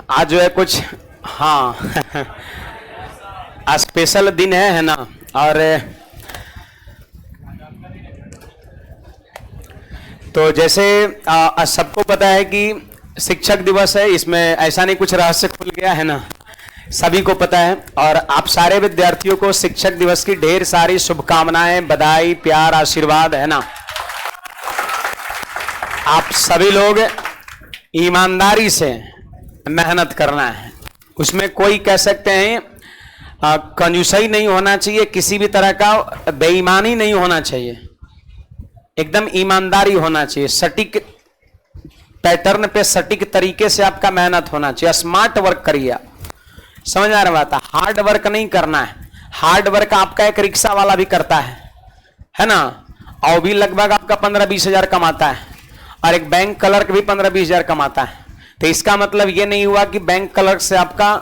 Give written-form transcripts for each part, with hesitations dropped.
आज जो है कुछ, हाँ आज स्पेशल दिन है ना। और तो जैसे सबको पता है कि शिक्षक दिवस है, इसमें ऐसा नहीं कुछ रहस्य खुल गया है ना, सभी को पता है। और आप सारे विद्यार्थियों को शिक्षक दिवस की ढेर सारी शुभकामनाएं, बधाई, प्यार, आशीर्वाद है ना। आप सभी लोग ईमानदारी से मेहनत करना है, उसमें कोई कह सकते हैं कंजूसाई नहीं होना चाहिए, किसी भी तरह का बेईमानी नहीं होना चाहिए, एकदम ईमानदारी होना चाहिए, सटीक पैटर्न पे सटीक तरीके से आपका मेहनत होना चाहिए। स्मार्ट वर्क करिए आप, समझ आ रहा बात है। हार्ड वर्क नहीं करना है। हार्ड वर्क आपका एक रिक्शा वाला भी करता है ना, और भी लगभग आपका 15-20 हजार कमाता है, और एक बैंक क्लर्क भी 15-20 हजार कमाता है। तो इसका मतलब ये नहीं हुआ कि बैंक क्लर्क से आपका,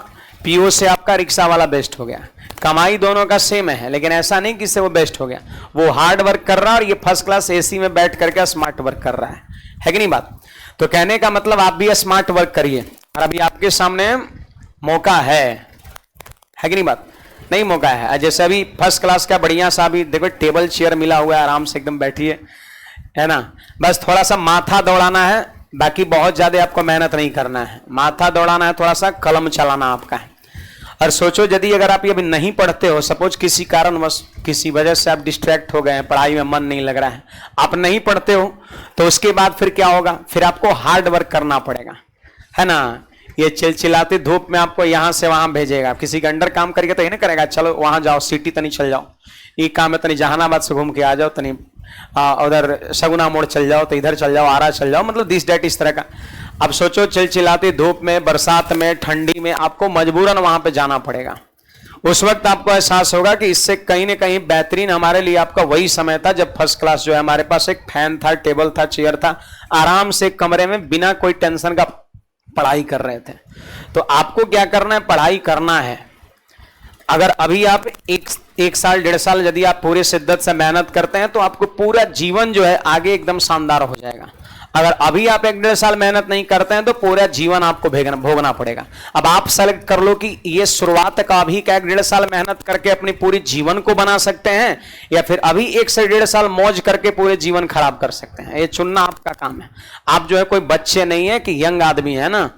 पीओ से आपका रिक्शा वाला बेस्ट हो गया। कमाई दोनों का सेम है, लेकिन ऐसा नहीं कि इससे वो बेस्ट हो गया। वो हार्ड वर्क कर रहा है और ये फर्स्ट क्लास एसी में बैठ करके स्मार्ट वर्क कर रहा है कि नहीं बात। तो कहने का मतलब आप भी स्मार्ट वर्क करिए, और अभी आपके सामने मौका है कि नहीं बात। नहीं मौका है, जैसे अभी फर्स्ट क्लास का बढ़िया सा भी देखो टेबल चेयर मिला हुआ है, आराम से एकदम बैठिए, है ना। बस थोड़ा सा माथा दौड़ाना है, बाकी बहुत ज्यादा आपको मेहनत नहीं करना है। माथा दौड़ाना है, थोड़ा सा कलम चलाना आपका है। और सोचो यदि अगर आप ये अभी नहीं पढ़ते हो, सपोज किसी कारणवश किसी वजह से आप डिस्ट्रैक्ट हो गए हैं, पढ़ाई में मन नहीं लग रहा है, आप नहीं पढ़ते हो, तो उसके बाद फिर क्या होगा, फिर आपको हार्ड वर्क करना पड़ेगा, है ना। ये चिलचिलाते धूप में आपको यहां से वहां भेजेगा। किसी का अंडर काम करके तो ये नहीं करेगा, चलो वहां जाओ, सिटी तनी चल जाओ, ये काम है तनी जहानाबाद से घूम के आ जाओ, तनी उधर सगुना मोड़ चल जाओ, तो इधर चल जाओ, आरा चल जाओ, मतलब दिस डेट इस तरह का। अब सोचो चिलचिलाते धूप में, बरसात में, ठंडी में आपको मजबूरन वहां पे जाना पड़ेगा। उस वक्त आपको एहसास होगा कि इससे कहीं ना कहीं बेहतरीन हमारे लिए आपका वही समय था जब फर्स्ट क्लास जो है हमारे पास एक फैन था, टेबल था, चेयर था, आराम से कमरे में बिना कोई टेंशन का पढ़ाई कर रहे थे। तो आपको क्या करना है, पढ़ाई करना है। अगर अभी आप एक साल 1.5 साल यदि आप पूरी शिद्दत से मेहनत करते हैं तो आपको पूरा जीवन जो है आगे एकदम शानदार हो जाएगा। अगर अभी आप 1-1.5 साल मेहनत नहीं करते हैं तो पूरा जीवन आपको भोगना पड़ेगा। अब आप सेलेक्ट कर लो कि ये शुरुआत का अभी का 1-1.5 साल मेहनत करके अपनी पूरी जीवन को बना सकते हैं, या फिर अभी 1 से 1.5 साल मौज करके पूरे जीवन खराब कर सकते हैं। ये चुनना आपका काम है। आप जो है कोई बच्चे नहीं है कि यंग आदमी है ना,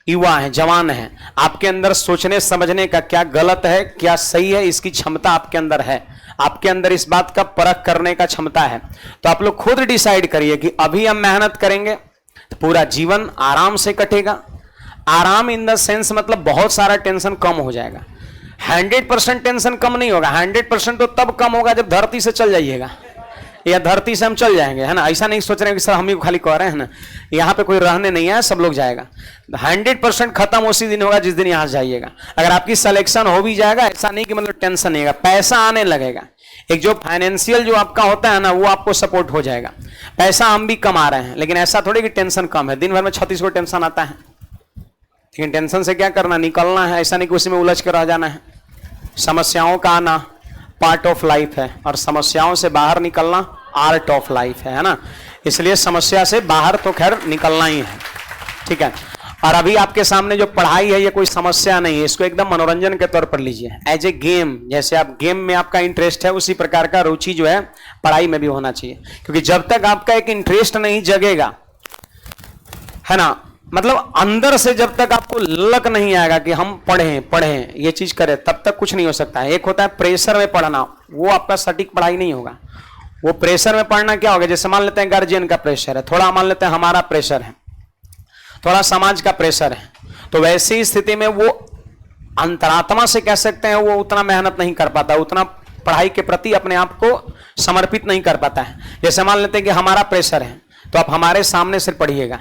युवा है, जवान है। आपके अंदर सोचने समझने का, क्या गलत है क्या सही है, इसकी क्षमता आपके अंदर है। आपके अंदर इस बात का परख करने का क्षमता है। तो आप लोग खुद डिसाइड करिए कि अभी हम मेहनत करेंगे तो पूरा जीवन आराम से कटेगा। आराम इन द सेंस मतलब बहुत सारा टेंशन कम हो जाएगा। 100% टेंशन कम नहीं होगा। 100% तो तब कम होगा जब धरती से चल जाइएगा, या धरती से हम चल जाएंगे, है ना। ऐसा नहीं सोच रहे हैं कि सर हम ही खाली कह रहे हैं ना, यहाँ पे कोई रहने नहीं है, सब लोग जाएगा। 100% खत्म उसी दिन होगा जिस दिन यहाँ जाइएगा। अगर आपकी सिलेक्शन हो भी जाएगा, ऐसा नहीं कि मतलब टेंशन नहीं होगा, पैसा आने लगेगा। एक जो फाइनेंशियल जो आपका होता है ना, वो आपको सपोर्ट हो जाएगा। पैसा हम भी कमा रहे हैं, लेकिन ऐसा थोड़ी कि टेंशन कम है। दिन भर में 36 को टेंशन आता है, लेकिन टेंशन से क्या करना, निकलना है। ऐसा नहीं कि उसी में उलझ कर रह जाना है। समस्याओं का आना पार्ट ऑफ लाइफ है, और समस्याओं से बाहर निकलना आर्ट ऑफ लाइफ है ना। इसलिए समस्या से बाहर तो खैर निकलना ही है, ठीक है। और अभी आपके सामने जो पढ़ाई है ये कोई समस्या नहीं है, इसको एकदम मनोरंजन के तौर पर लीजिए, एज ए गेम। जैसे आप गेम में आपका इंटरेस्ट है, उसी प्रकार का रुचि जो है पढ़ाई में भी होना चाहिए। क्योंकि जब तक आपका एक इंटरेस्ट नहीं जगेगा, है ना, मतलब अंदर से जब तक आपको लक नहीं आएगा कि हम पढ़ें ये चीज करें, तब तक कुछ नहीं हो सकता है। एक होता है प्रेशर में पढ़ना, वो आपका सटीक पढ़ाई नहीं होगा। वो प्रेशर में पढ़ना क्या होगा, जैसे मान लेते हैं गार्जियन का प्रेशर है, थोड़ा मान लेते हैं हमारा प्रेशर है, थोड़ा समाज का प्रेशर है, तो वैसी स्थिति में वो अंतरात्मा से कह सकते हैं वो उतना मेहनत नहीं कर पाता, उतना पढ़ाई के प्रति अपने आप को समर्पित नहीं कर पाता है। जैसे मान लेते हैं कि हमारा प्रेशर है, तो आप हमारे सामने से पढ़िएगा,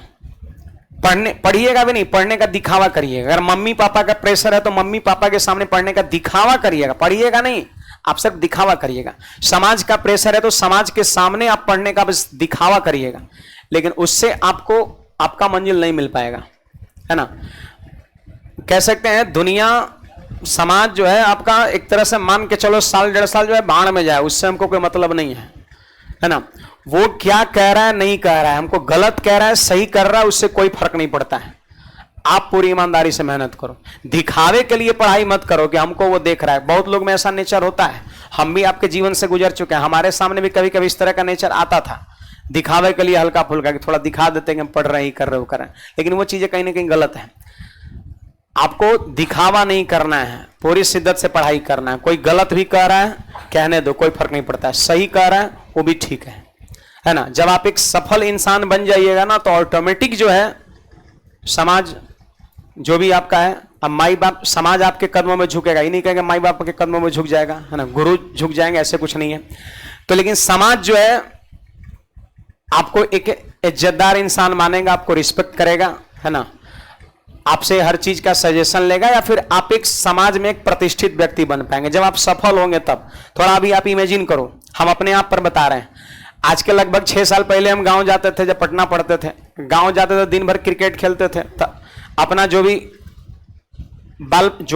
पढ़िएगा भी नहीं, पढ़ने का दिखावा करिएगा। अगर मम्मी पापा का प्रेशर है तो मम्मी पापा के सामने पढ़ने का दिखावा करिएगा, पढ़िएगा नहीं, आप सिर्फ दिखावा करिएगा। समाज का प्रेशर है तो समाज के सामने आप पढ़ने का बस दिखावा करिएगा, लेकिन उससे आपको आपका मंजिल नहीं मिल पाएगा, है ना। कह सकते हैं दुनिया समाज जो है आपका एक तरह से मान के चलो 1-1.5 साल जो है बाढ़ में जाए, उससे हमको कोई मतलब नहीं है ना। वो क्या कह रहा है नहीं कह रहा है, हमको गलत कह रहा है सही कर रहा है, उससे कोई फर्क नहीं पड़ता है। आप पूरी ईमानदारी से मेहनत करो। दिखावे के लिए पढ़ाई मत करो कि हमको वो देख रहा है। बहुत लोग में ऐसा नेचर होता है, हम भी आपके जीवन से गुजर चुके हैं, हमारे सामने भी कभी कभी इस तरह का नेचर आता था, दिखावे के लिए हल्का फुल्का कि थोड़ा दिखा देते हैं कि हम पढ़ रहे हैं, कर रहे हो, कर रहे हैं, लेकिन वो चीजें कहीं ना कहीं गलत है। आपको दिखावा नहीं करना है, पूरी शिद्दत से पढ़ाई करना है। कोई गलत भी कह रहा है, कहने दो, कोई फर्क नहीं पड़ता है। सही कह रहा है वो भी ठीक है ना। जब आप एक सफल इंसान बन जाइएगा ना, तो ऑटोमेटिक जो है समाज जो भी आपका है, अब माई बाप, समाज आपके कदमों में झुकेगा। ये नहीं कहेंगे माई बाप के कदमों में झुक जाएगा, है ना, गुरु झुक जाएंगे, ऐसे कुछ नहीं है। तो लेकिन समाज जो है आपको एक इज्जतदार इंसान मानेगा, आपको रिस्पेक्ट करेगा, है ना, आपसे हर चीज का सजेशन लेगा, या फिर आप एक समाज में एक प्रतिष्ठित व्यक्ति बन पाएंगे जब आप सफल होंगे तब। थोड़ा अभी आप इमेजिन करो, हम अपने आप पर बता रहे हैं। आज के लगभग 6 साल पहले हम गांव जाते थे, जब पटना पढ़ते थे, गांव जाते थे, दिन भर क्रिकेट खेलते थे, अपना जो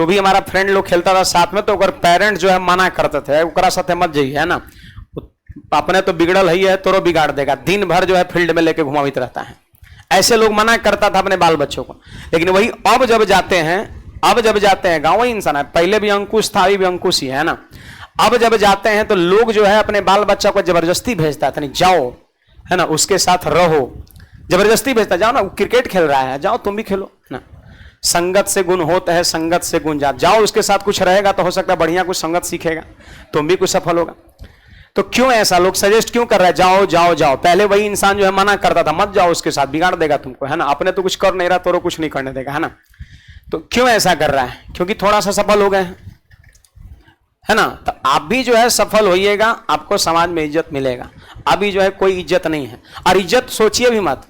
भी हमारा फ्रेंड लोग खेलता था साथ में, तो पेरेंट जो है मना करते थे, ओकरा साथे मत जाइए, है ना, अपने तो बिगड़ल ही है, तोरो बिगाड़ देगा, दिन भर जो है फील्ड में लेके घुमावित रहता है। ऐसे लोग मना करता था अपने बाल बच्चों को। लेकिन वही अब जब जाते हैं गांव, वही इंसान है, पहले भी अंकुश था, अभी भी अंकुश ही है ना। अब जब जाते हैं तो लोग जो है अपने बाल बच्चा को जबरदस्ती भेजता था, नहीं जाओ, है ना, उसके साथ रहो, जबरदस्ती भेजता, जाओ ना, क्रिकेट खेल रहा है, जाओ तुम भी खेलो ना। संगत से गुण होता है, संगत से गुण जात, जाओ उसके साथ कुछ रहेगा तो हो सकता है बढ़िया कुछ संगत सीखेगा, तुम भी कुछ सफल होगा। तो क्यों ऐसा लोग सजेस्ट क्यों कर रहे हैं, जाओ जाओ जाओ। पहले वही इंसान जो है मना करता था, मत जाओ उसके साथ, बिगाड़ देगा तुमको, है ना, अपने तो कुछ कर नहीं रहा, तो कुछ नहीं करने देगा, है ना। तो क्यों ऐसा कर रहा है, क्योंकि थोड़ा सा सफल हो गए, है ना। तो आप भी जो है सफल होइएगा, आपको समाज में इज्जत मिलेगा। अभी जो है कोई इज्जत नहीं है, और इज्जत सोचिए भी मत,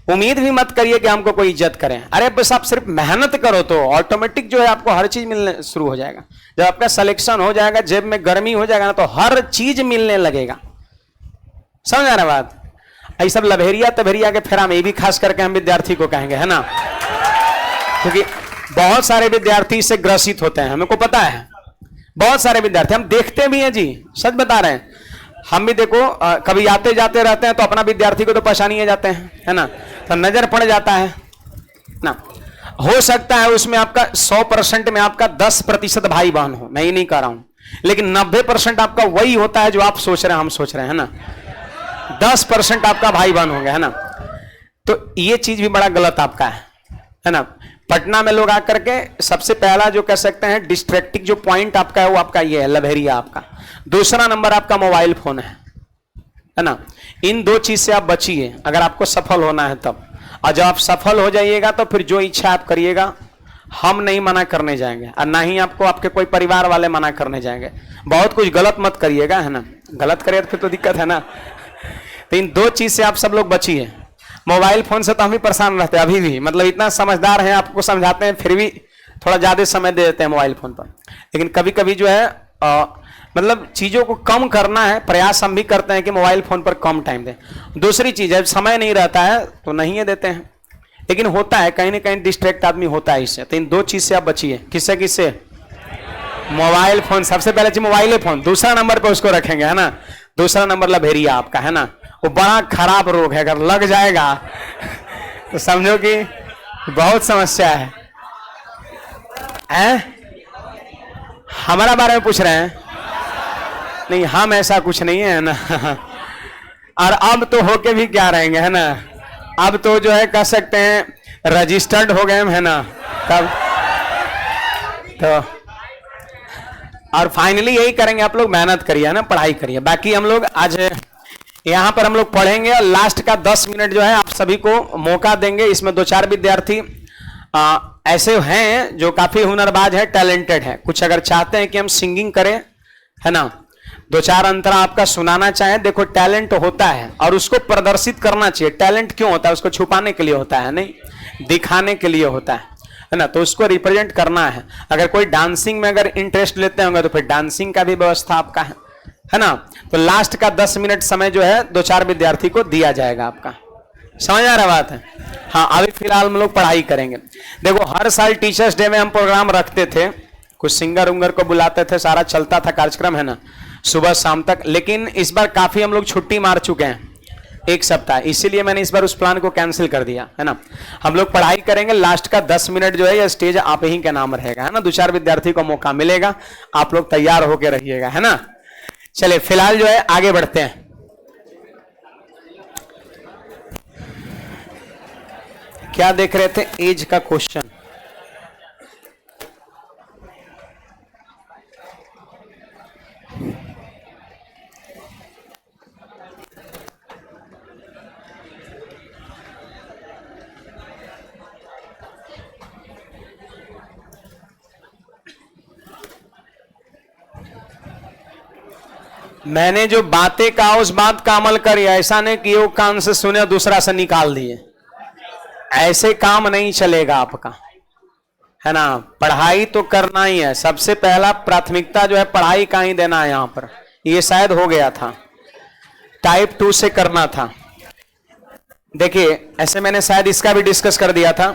उम्मीद भी मत करिए कि हमको कोई इज्जत करें। अरे बस आप सिर्फ मेहनत करो तो ऑटोमेटिक जो है आपको हर चीज मिलने शुरू हो जाएगा। जब आपका सिलेक्शन हो जाएगा, जेब में गर्मी हो जाएगा ना, तो हर चीज मिलने लगेगा। समझ आ रहा बात। ये सब लभेरिया तभेरिया के फेरा में, ये भी खास करके हम विद्यार्थी को कहेंगे, है ना, क्योंकि बहुत सारे विद्यार्थी इससे ग्रसित होते हैं, हमको पता है। बहुत सारे विद्यार्थी हम देखते भी हैं जी, सच बता रहे हैं, हम भी देखो कभी आते जाते रहते हैं तो अपना विद्यार्थी को तो पहचानिए जाते हैं, है ना, तो नजर पड़ जाता है ना। हो सकता है उसमें आपका 100% में आपका 10% भाई बहन हो, मैं ये नहीं कह रहा हूं, लेकिन 90% आपका वही होता है जो आप सोच रहे हैं, हम सोच रहे हैं, है ना। 10% आपका भाई बहन होंगे, है ना। तो ये चीज भी बड़ा गलत आपका है ना। पटना में लोग आकर के सबसे पहला जो कह सकते हैं डिस्ट्रैक्टिंग जो पॉइंट आपका है वो आपका ये है, लभेरिया आपका। दूसरा नंबर आपका मोबाइल फोन है ना। इन दो चीज से आप बचिए अगर आपको सफल होना है तब। और जब आप सफल हो जाइएगा तो फिर जो इच्छा आप करिएगा, हम नहीं मना करने जाएंगे, और ना ही आपको आपके कोई परिवार वाले मना करने जाएंगे। बहुत कुछ गलत मत करिएगा, है ना, गलत करिए तो फिर तो दिक्कत है ना। तो इन दो चीज से आप सब लोग बचिए। मोबाइल फोन से तो हम भी परेशान रहते हैं अभी भी, मतलब इतना समझदार हैं, आपको समझाते हैं, फिर भी थोड़ा ज्यादा समय दे देते हैं मोबाइल फोन पर। लेकिन कभी कभी जो है मतलब चीजों को कम करना है, प्रयास हम भी करते हैं कि मोबाइल फोन पर कम टाइम दें। दूसरी चीज है, समय नहीं रहता है तो नहीं देते हैं, लेकिन होता है कहीं ना कहीं डिस्ट्रैक्ट आदमी होता है इससे। तो इन दो चीज से आप बचिए। किससे किससे? मोबाइल फोन, सबसे पहले चीज मोबाइल फोन, दूसरा नंबर पे उसको रखेंगे, है ना। दूसरा नंबर लभेरिया आपका, है ना, वो बड़ा खराब रोग है, अगर लग जाएगा तो समझो कि बहुत समस्या है? हमारा बारे में पूछ रहे हैं? नहीं, हम ऐसा कुछ नहीं है ना। और अब तो होके भी क्या रहेंगे, है ना, अब तो जो है कह सकते हैं रजिस्टर्ड हो गए, है ना, तब तो। और फाइनली यही करेंगे, आप लोग मेहनत करिए ना, पढ़ाई करिए। बाकी हम लोग आज यहाँ पर हम लोग पढ़ेंगे, और लास्ट का 10 मिनट जो है आप सभी को मौका देंगे। इसमें 2-4 विद्यार्थी ऐसे हैं जो काफी हुनरबाज है, टैलेंटेड है। कुछ अगर चाहते हैं कि हम सिंगिंग करें, है ना, 2-4 अंतरा आपका सुनाना चाहें, देखो टैलेंट होता है और उसको प्रदर्शित करना चाहिए। टैलेंट क्यों होता है? उसको छुपाने के लिए होता है, नहीं दिखाने के लिए होता है ना, तो उसको रिप्रेजेंट करना है। अगर कोई डांसिंग में अगर इंटरेस्ट लेते होंगे तो फिर डांसिंग का भी व्यवस्था आपका है ना। तो लास्ट का 10 मिनट समय जो है 2-4 विद्यार्थी को दिया जाएगा आपका। समझ आ रहा बात है? हाँ, अभी फिलहाल हम लोग पढ़ाई करेंगे। देखो हर साल टीचर्स डे में हम प्रोग्राम रखते थे, कुछ सिंगर उंगर को बुलाते थे, सारा चलता था कार्यक्रम, है ना, सुबह शाम तक। लेकिन इस बार काफी हम लोग छुट्टी मार चुके हैं, 1 सप्ताह, इसीलिए मैंने इस बार उस प्लान को कैंसिल कर दिया है ना। हम लोग पढ़ाई करेंगे, लास्ट का 10 मिनट जो है ये स्टेज आप ही के नाम रहेगा, है ना। 2-4 विद्यार्थी को मौका मिलेगा, आप लोग तैयार होके रहिएगा, है ना। चलिए फिलहाल जो है आगे बढ़ते हैं। क्या देख रहे थे? एज का क्वेश्चन। मैंने जो बातें कहा उस बात का अमल करिए, ऐसा नहीं कि एक कान से सुने और दूसरा से निकाल दिए, ऐसे काम नहीं चलेगा आपका, है ना। पढ़ाई तो करना ही है, सबसे पहला प्राथमिकता जो है पढ़ाई का ही देना है। यहां पर ये शायद हो गया था, टाइप 2 से करना था। देखिए ऐसे मैंने शायद इसका भी डिस्कस कर दिया था।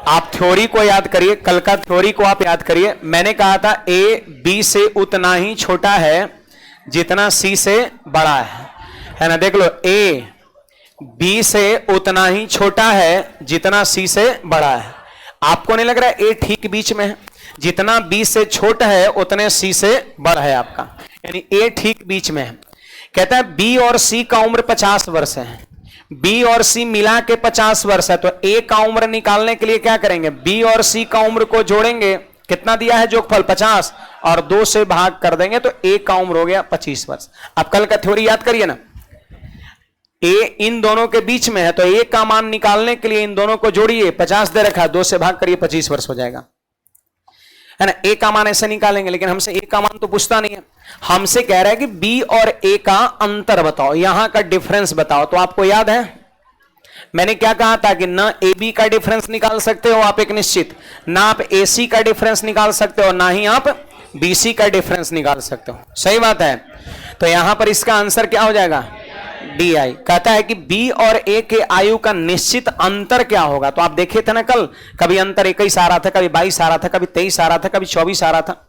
आप थ्योरी को याद करिए, कल का थ्योरी को आप याद करिए। मैंने कहा था ए बी से उतना ही छोटा है जितना सी से बड़ा है ना। देख लो, ए बी से उतना ही छोटा है जितना सी से बड़ा है। आपको नहीं लग रहा है ए ठीक बीच में है? जितना बी से छोटा है उतने सी से बड़ा है आपका, यानी ए ठीक बीच में है। कहता है बी और सी का उम्र 50 वर्ष है, बी और सी मिला के 50 वर्ष है, तो ए का उम्र निकालने के लिए क्या करेंगे? बी और सी का उम्र को जोड़ेंगे, कितना दिया है जोगफल 50, और 2 से भाग कर देंगे तो ए का उम्र हो गया 25 वर्ष। अब कल का थ्योरी याद करिए ना, ए इन दोनों के बीच में है तो ए का मान निकालने के लिए इन दोनों को जोड़िए, 50 दे रखा है, 2 से भाग करिए, 25 वर्ष हो जाएगा, है ना। ए का मान ऐसे निकालेंगे, लेकिन हमसे ए का मान तो पूछता नहीं है, हमसे कह रहा है कि बी और ए का अंतर बताओ, यहां का डिफरेंस बताओ। तो आपको याद है मैंने क्या कहा था कि ना ए बी का डिफरेंस निकाल सकते हो आप एक निश्चित, ना आप ए सी का डिफरेंस निकाल सकते हो, ना ही आप बी सी का डिफरेंस निकाल सकते हो। सही बात है। तो यहां पर इसका आंसर क्या हो जाएगा? D I. कहता है कि बी और ए के आयु का निश्चित अंतर क्या होगा। तो आप देखे थे ना कल, कभी अंतर 21 आ रहा था, कभी 22 आ रहा था, कभी 23 आ रहा था, कभी 24 आ रहा था।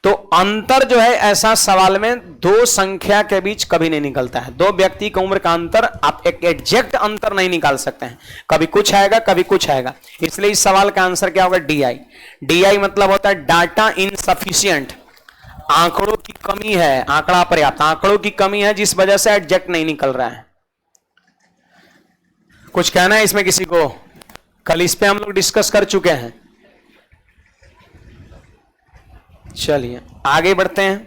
तो अंतर जो है ऐसा सवाल में 2 संख्या के बीच कभी नहीं निकलता है। 2 व्यक्ति की उम्र का अंतर आप एक एग्जैक्ट अंतर नहीं निकाल सकते हैं, कभी कुछ आएगा कभी कुछ आएगा। इसलिए इस सवाल का आंसर क्या होगा? D I. डी आई मतलब होता है डाटा इनसफिशिएंट, आंकड़ों की कमी है, आंकड़ा पर्याप्त, आंकड़ों की कमी है जिस वजह से एग्जैक्ट नहीं निकल रहा है। कुछ कहना है इसमें किसी को? कल इस पे हम लोग डिस्कस कर चुके हैं। चलिए आगे बढ़ते हैं।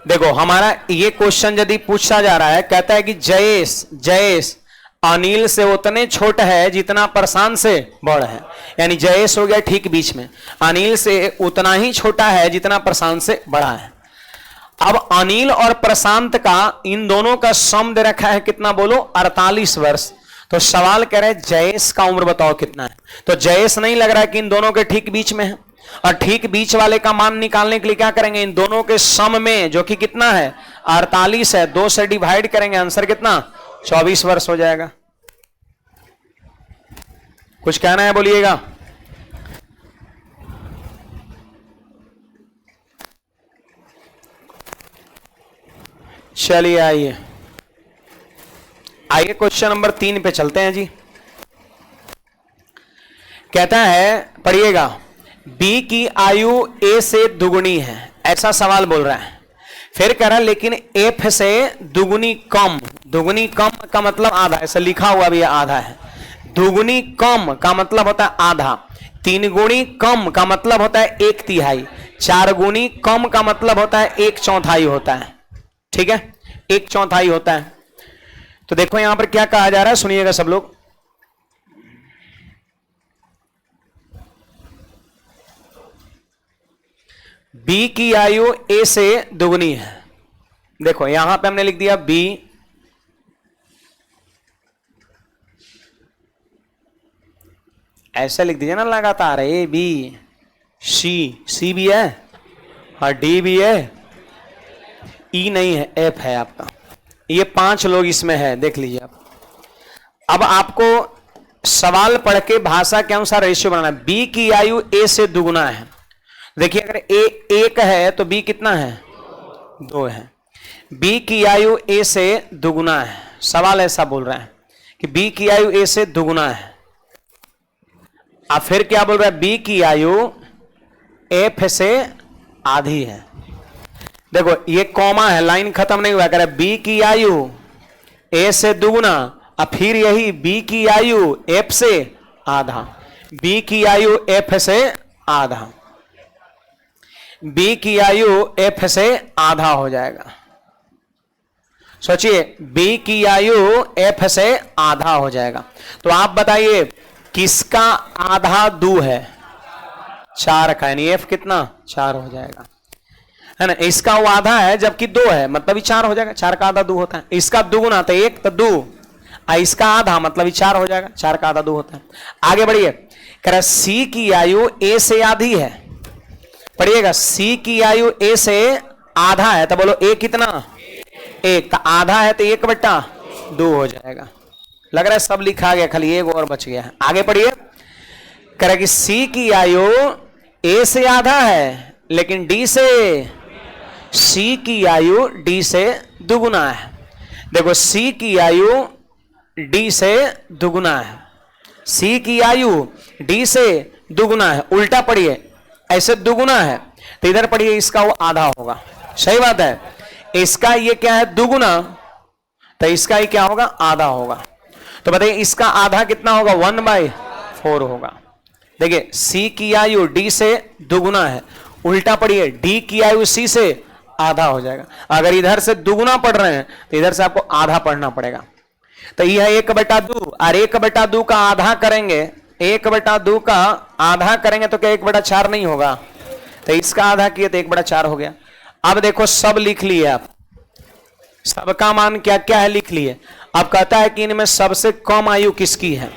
देखो हमारा ये क्वेश्चन यदि पूछा जा रहा है, कहता है कि जयेश अनिल से उतने छोटा है जितना प्रशांत से बड़ा है, यानी जयेश हो गया ठीक बीच में, अनिल से उतना ही छोटा है जितना प्रशांत से बड़ा है। अब अनिल और प्रशांत का इन दोनों का सम दे रखा है कितना बोलो? 48 वर्ष। तो सवाल कह रहे हैं जयेश का उम्र बताओ कितना है। तो जयेश नहीं लग रहा है कि इन दोनों के ठीक बीच में है, और ठीक बीच वाले का मान निकालने के लिए क्या करेंगे? इन दोनों के सम में जो कि कितना है? 48 है, 2 से डिवाइड करेंगे, आंसर कितना? 24 वर्ष हो जाएगा। कुछ कहना है बोलिएगा। चलिए आइए क्वेश्चन नंबर 3 पे चलते हैं जी। कहता है पढ़िएगा, बी की आयु ए से दुगुनी है, ऐसा सवाल बोल रहा है। फिर कह रहा है लेकिन एफ से दुगुनी कम। दुगुनी कम का मतलब आधा, ऐसा लिखा हुआ भी आधा है। दुगुनी कम का मतलब होता है आधा, 3 गुणी कम का मतलब होता है 1/3, 4 गुणी कम का मतलब होता है 1/4 होता है। ठीक है, 1/4 होता है। तो देखो यहां पर क्या कहा जा रहा है, सुनिएगा सब लोग। बी की आयु ए से दुगुनी है। देखो यहां पे हमने लिख दिया बी, ऐसा लिख दीजिए ना लगातार, ए बी सी भी है और डी भी है, ई नहीं है, एफ है आपका। ये 5 लोग इसमें है, देख लीजिए आप। अब आपको सवाल पढ़ के भाषा के अनुसार रेशियो बनाना है। बी की आयु ए से दुगुना है। देखिए अगर ए 1 है तो बी कितना है? 2 है। बी की आयु ए से दुगुना है। सवाल ऐसा बोल रहा है कि बी की आयु ए से दुगुना है। अब फिर क्या बोल रहा है, बी की आयु एफ से आधी है। देखो ये कॉमा है, लाइन खत्म नहीं हुआ, कह रहा है बी की आयु ए से दुगुना, अब फिर यही बी की आयु एफ से आधा, बी की आयु एफ से आधा, बी की आयु एफ से आधा हो जाएगा। सोचिए बी की आयु एफ से आधा हो जाएगा। तो आप बताइए किसका आधा दो है, 4 का, यानी एफ कितना 4 हो जाएगा, है ना। इसका वो आधा है जबकि 2 है, मतलब 4 हो जाएगा। 4 का आधा 2 होता है। इसका दुगुना तो 1 तो 2, इसका आधा मतलब 4 हो जाएगा। 4 का आधा 2 होता है। आगे बढ़िए, कह रहा सी की आयु ए से आधी है। पढ़िएगा, सी की आयु ए से आधा है, तो बोलो ए कितना, 1 का आधा है तो 1/2 हो जाएगा। लग रहा है सब लिखा गया, खाली एक और बच गया है। आगे पढ़िए, कह रहा कि सी की आयु ए से आधा है लेकिन डी से, सी की आयु डी से दुगुना है। देखो सी की आयु डी से दुगुना है, सी की आयु डी से दुगुना है। उल्टा पढ़िए, ऐसे दुगुना है तो इधर पढ़िए इसका वो आधा होगा। सही बात है, इसका ये क्या है दुगुना, तो इसका ही क्या होगा आधा होगा। तो बताइए इसका आधा कितना होगा, 1/4 होगा। देखिए सी की आयु डी से दुगुना है, उल्टा पढ़िए डी की आयु सी से आधा हो जाएगा। अगर इधर से दुगुना पढ़ रहे हैं तो इधर से आपको आधा पढ़ना पड़ेगा। तो यह 1/2 और 1/2 का आधा करेंगे, 1/2 का आधा करेंगे तो क्या 1/4 नहीं होगा। तो इसका आधा किए तो 1/4 हो गया। अब देखो सब लिख लिए आप, सबका मान क्या क्या है लिख लिए। अब कहता है कि इनमें सबसे कम आयु किसकी है,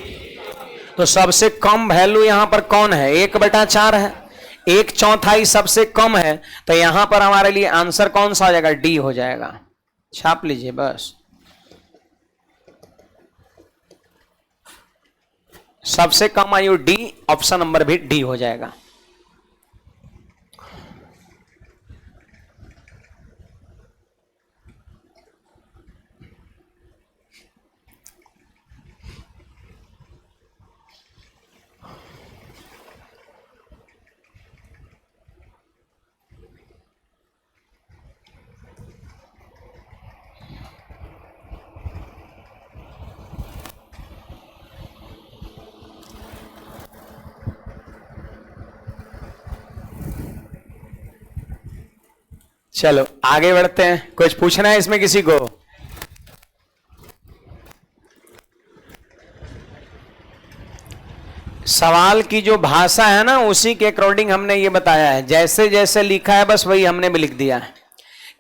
तो सबसे कम वैल्यू यहां पर कौन है, 1/4 है। 1/4 सबसे कम है, तो यहां पर हमारे लिए आंसर कौन सा हो जाएगा, डी हो जाएगा। छाप लीजिए बस, सबसे कम आयु डी, ऑप्शन नंबर भी डी हो जाएगा। चलो आगे बढ़ते हैं। कुछ पूछना है इसमें किसी को, सवाल की जो भाषा है ना उसी के अकॉर्डिंग हमने ये बताया है, जैसे जैसे लिखा है बस वही हमने भी लिख दिया है।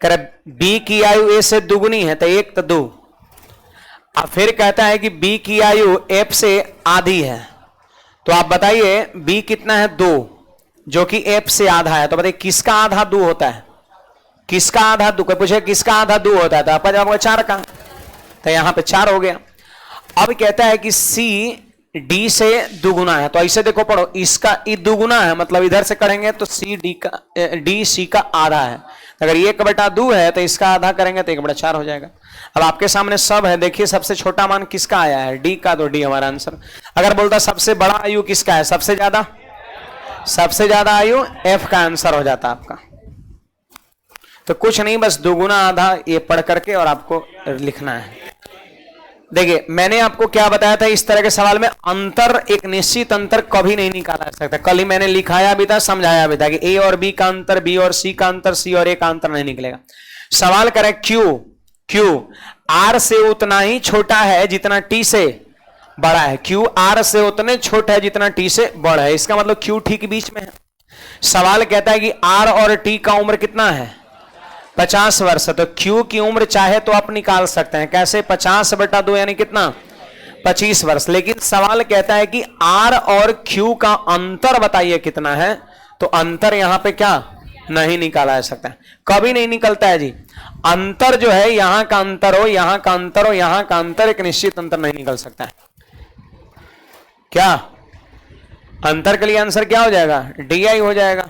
कर बी की आयु ए से दुगुनी है तो 1 तो 2। अब फिर कहता है कि बी की आयु एफ से आधी है, तो आप बताइए बी कितना है 2, जो कि एफ से आधा है। तो बताइए किसका आधा 2 होता है, किसका आधा 2, कोई पूछे किसका आधा 2 होता है तो आपका जवाब होगा 4 का, तो यहां पे 4 हो गया। अब कहता है कि सी डी से दुगुना है, तो ऐसे देखो पढ़ो, इसका दुगुना है मतलब इधर से करेंगे तो सी डी का, डी सी का आधा है। अगर 1/2 है तो इसका आधा करेंगे तो 1/4 हो जाएगा। अब आपके सामने सब है, देखिए सबसे छोटा मान किसका आया है, डी का, तो डी हमारा आंसर। अगर बोलता सबसे बड़ा आयु किसका है, सबसे ज्यादा आयु एफ का आंसर हो जाता आपका। तो कुछ नहीं, बस दुगुना आधा ये पढ़ करके और आपको लिखना है। देखिए मैंने आपको क्या बताया था, इस तरह के सवाल में अंतर, एक निश्चित अंतर कभी नहीं निकाला जा सकता। कल ही मैंने लिखाया भी था, समझाया भी था कि ए और बी का अंतर, बी और सी का अंतर, सी और ए का अंतर नहीं निकलेगा। सवाल करे क्यू आर से उतना ही छोटा है जितना टी से बड़ा है, क्यू आर से उतने छोटा है जितना टी से बड़ा है, इसका मतलब क्यू ठीक बीच में है। सवाल कहता है कि आर और टी का उम्र कितना है, 50 वर्ष। तो क्यू की उम्र चाहे तो आप निकाल सकते हैं, कैसे, 50/2 यानी कितना, 25 वर्ष। लेकिन सवाल कहता है कि आर और क्यू का अंतर बताइए कितना है, तो अंतर यहां पे क्या नहीं निकाला जा सकता है, कभी नहीं निकलता है जी। अंतर जो है यहां का अंतर हो, यहां का अंतर हो, यहां का अंतर, एक निश्चित अंतर नहीं निकल सकता है। क्या अंतर के लिए आंसर क्या हो जाएगा, डी आई हो जाएगा।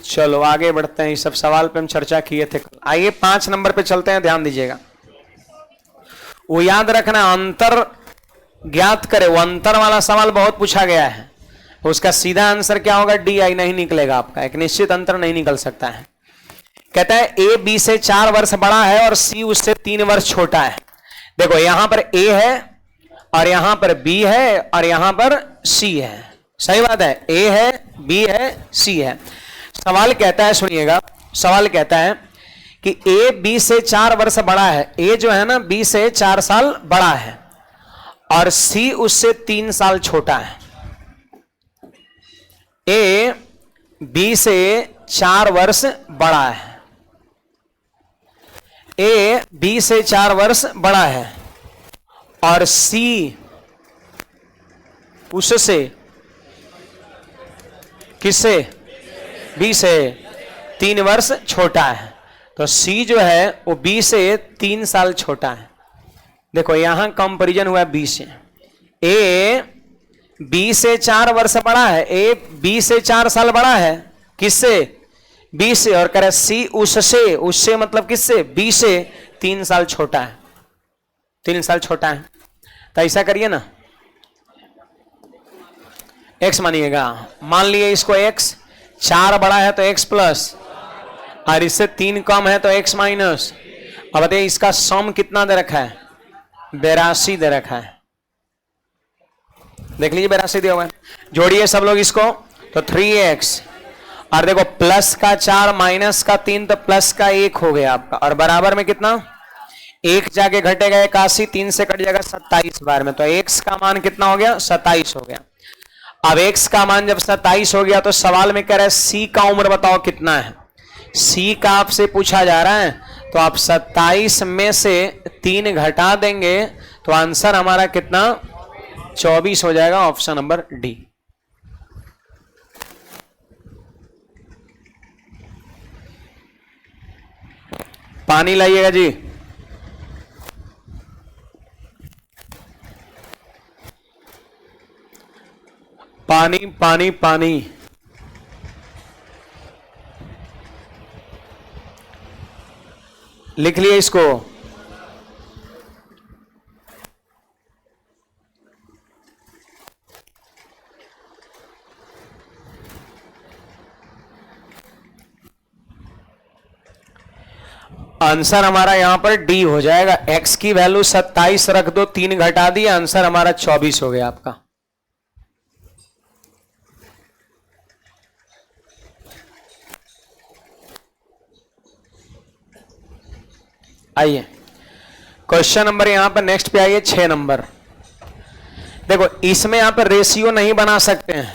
चलो आगे बढ़ते हैं, इस सब सवाल पे हम चर्चा किए थे। आइए 5 नंबर पे चलते हैं, ध्यान दीजिएगा। वो याद रखना, अंतर ज्ञात करे, वो अंतर वाला सवाल बहुत पूछा गया है। उसका सीधा आंसर क्या होगा? डी आई नहीं निकलेगा आपका, एक निश्चित अंतर नहीं निकल सकता है। कहता है ए बी से 4 वर्ष बड़ा है और सी उससे 3 वर्ष छोटा है। देखो यहां पर ए है और यहां पर बी है और यहां पर सी है, सही बात है, ए है, बी है, सी है। सवाल कहता है, सुनिएगा, सवाल कहता है कि ए बी से 4 वर्ष बड़ा है। ए जो है ना बी से 4 साल बड़ा है और सी उससे 3 साल छोटा है। ए बी से 4 वर्ष बड़ा है, ए बी से 4 वर्ष बड़ा है और सी उससे, किससे? बी से 3 वर्ष छोटा है। तो सी जो है वो बी से 3 साल छोटा है। देखो यहां कंपैरिजन हुआ बी से। ए बी से 4 वर्ष बड़ा है, ए बी से 4 साल बड़ा है, किससे? बी से। और कह रहे सी उससे, उससे मतलब किससे? बी से 3 साल छोटा है, 3 साल छोटा है। तो ऐसा करिए ना, x मानिएगा, मान लिए इसको x, 4 बड़ा है तो x प्लस और इससे 3 कम है तो x माइनस। अब बताइए इसका सम कितना दे रखा है? 82 दे रखा है। देख लीजिए 82 दिया हुआ है। जोड़िए सब लोग इसको, तो 3x और देखो प्लस का 4 माइनस का 3 तो प्लस का 1 हो गया आपका, और बराबर में कितना? 1 जाके घटेगा 81, 3 से कट जाएगा 27 बार में, तो x का मान कितना हो गया? 27 हो गया। अब x का मान जब 27 हो गया तो सवाल में कह रहा है c का उम्र बताओ कितना है। c का आपसे पूछा जा रहा है, तो आप 27 में से 3 घटा देंगे तो आंसर हमारा कितना? 24 हो जाएगा, ऑप्शन नंबर डी। पानी लाइएगा जी। पानी पानी पानी। लिख लिए इसको। आंसर हमारा यहां पर डी हो जाएगा। x की वैल्यू 27 रख दो, 3 घटा दिया, आंसर हमारा 24 हो गया आपका। आइए क्वेश्चन नंबर यहां पर नेक्स्ट पे आइए, 6 नंबर। देखो इसमें यहां पर रेशियो नहीं बना सकते हैं।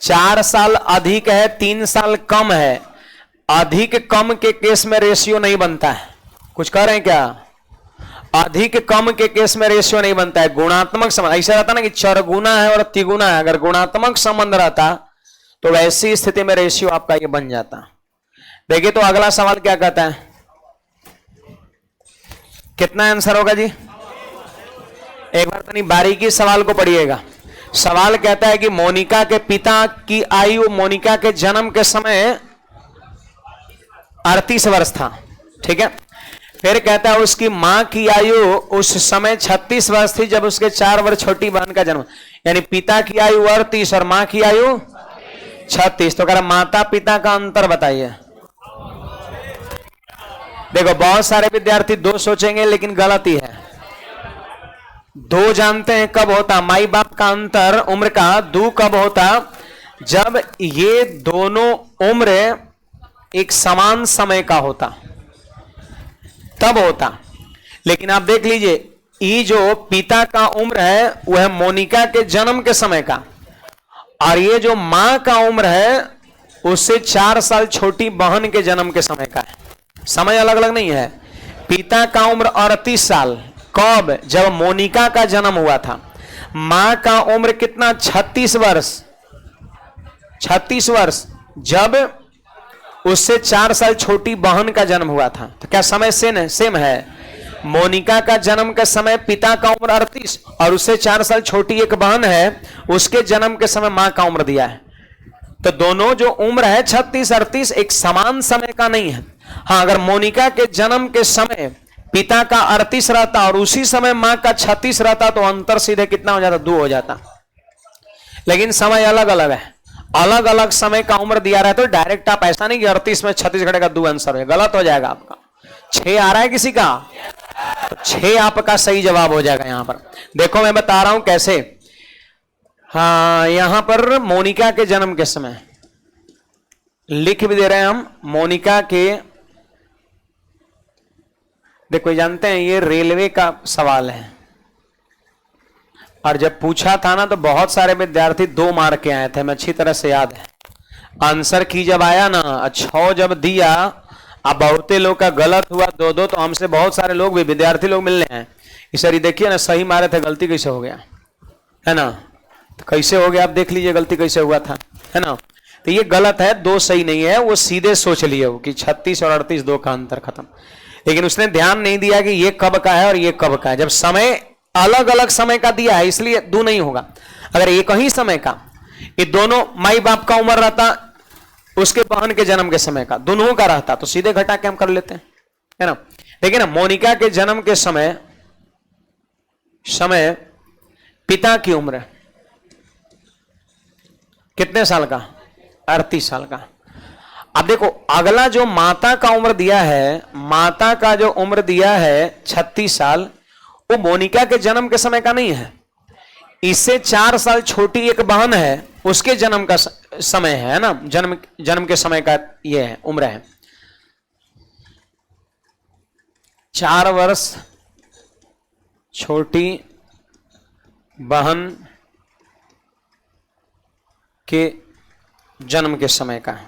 4 साल अधिक है, 3 साल कम है। अधिक कम के केस में रेशियो नहीं बनता है। कुछ कह रहे हैं क्या? अधिक कम के केस में रेशियो नहीं बनता है। गुणात्मक संबंध ऐसा रहता ना कि चरगुना है और तिगुना है, अगर गुणात्मक संबंध रहता तो वैसी स्थिति में रेशियो आपका ये बन जाता। देखिए तो अगला सवाल क्या कहता है, कितना आंसर होगा जी? एक बार तनी बारीकी सवाल को पढ़िएगा। सवाल कहता है कि मोनिका के पिता की आयु मोनिका के जन्म के समय 38 वर्ष था, ठीक है। फिर कहता है उसकी मां की आयु उस समय 36 वर्ष थी जब उसके 4 वर्ष छोटी बहन का जन्म। यानी पिता की आयु 38 और मां की आयु 36। तो कह रहा माता पिता का अंतर बताइए। देखो बहुत सारे विद्यार्थी 2 सोचेंगे लेकिन गलत ही है। 2 जानते हैं कब होता, माई बाप का अंतर उम्र का 2 कब होता, जब ये दोनों उम्र एक समान समय का होता, तब होता। लेकिन आप देख लीजिए ये जो पिता का उम्र है वह मोनिका के जन्म के समय का, और ये जो मां का उम्र है उससे 4 साल छोटी बहन के जन्म के समय का है। समय अलग अलग नहीं है। पिता का उम्र 38 साल, कब? जब मोनिका का जन्म हुआ था। मां का उम्र कितना? 36 वर्ष। 36 वर्ष जब उससे 4 साल छोटी बहन का जन्म हुआ था। तो क्या समय सेम है? मोनिका का जन्म के समय पिता का उम्र 38 और उससे 4 साल छोटी एक बहन है, उसके जन्म के समय मां का उम्र दिया है। तो दोनों जो उम्र है 36-38 एक समान समय का नहीं है। हाँ, अगर मोनिका के जन्म के समय पिता का 38 रहता और उसी समय मां का 36 रहता तो अंतर सीधे कितना हो जाता? 2 हो जाता। लेकिन समय अलग अलग है, अलग अलग समय का उम्र दिया रहा है, तो डायरेक्ट आप ऐसा नहीं कि 38 में 36 घटेगा 2 आंसर है, गलत हो जाएगा आपका। 6 आ रहा है किसी का? तो 6 आपका सही जवाब हो जाएगा। यहां पर देखो मैं बता रहा हूं कैसे। हाँ, यहां पर मोनिका के जन्म के समय लिख भी दे रहे हैं हम। मोनिका के, देखो जानते हैं ये रेलवे का सवाल है, और जब पूछा था ना तो बहुत सारे विद्यार्थी 2 मार्क के आए थे, मैं अच्छी तरह से याद है। आंसर की जब आया ना 6 जब दिया, अब बहुते लोग का गलत हुआ 2-2, तो हमसे बहुत सारे लोग भी विद्यार्थी लोग मिलने हैं कि सर ये देखिए ना सही मारे थे, गलती कैसे हो गया, है ना? तो कैसे हो गया आप देख लीजिए, गलती कैसे हुआ था, है ना? तो ये गलत है, 2 सही नहीं है। वो सीधे सोच लिए हो कि 36 और 38 2 का अंतर खत्म, लेकिन उसने ध्यान नहीं दिया कि ये कब का है और ये कब का है। जब समय अलग अलग समय का दिया है इसलिए 2 नहीं होगा। अगर एक ही समय का, ये दोनों माई बाप का उम्र रहता, उसके बहन के जन्म के समय का, दोनों का रहता, तो सीधे घटा के हम कर लेते हैं, है ना? देखिए ना, मोनिका के जन्म के समय पिता की उम्र कितने साल का? 38 साल का। अब देखो अगला जो माता का उम्र दिया है, माता का जो उम्र दिया है 36 साल, वो मोनिका के जन्म के समय का नहीं है। इससे 4 साल छोटी एक बहन है, उसके जन्म का समय है ना, जन्म के समय का ये है, उम्र है। 4 वर्ष छोटी बहन के जन्म के समय का है।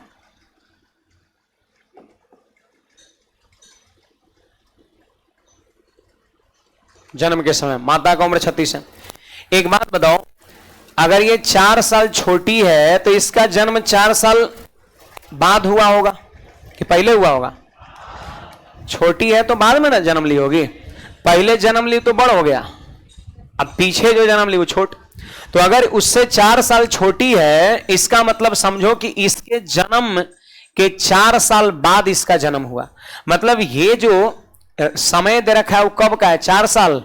जन्म के समय माता का उम्र 36 है। एक बात बताओ, अगर ये 4 साल छोटी है तो इसका जन्म 4 साल बाद हुआ होगा कि पहले हुआ होगा? छोटी है तो बाद में ना जन्म ली होगी, पहले जन्म ली तो बड़ हो गया, अब पीछे जो जन्म ली वो छोट। तो अगर उससे 4 साल छोटी है, इसका मतलब समझो कि इसके जन्म के 4 साल बाद इसका जन्म हुआ। मतलब ये जो समय दे रखा है वो कब का है? 4 साल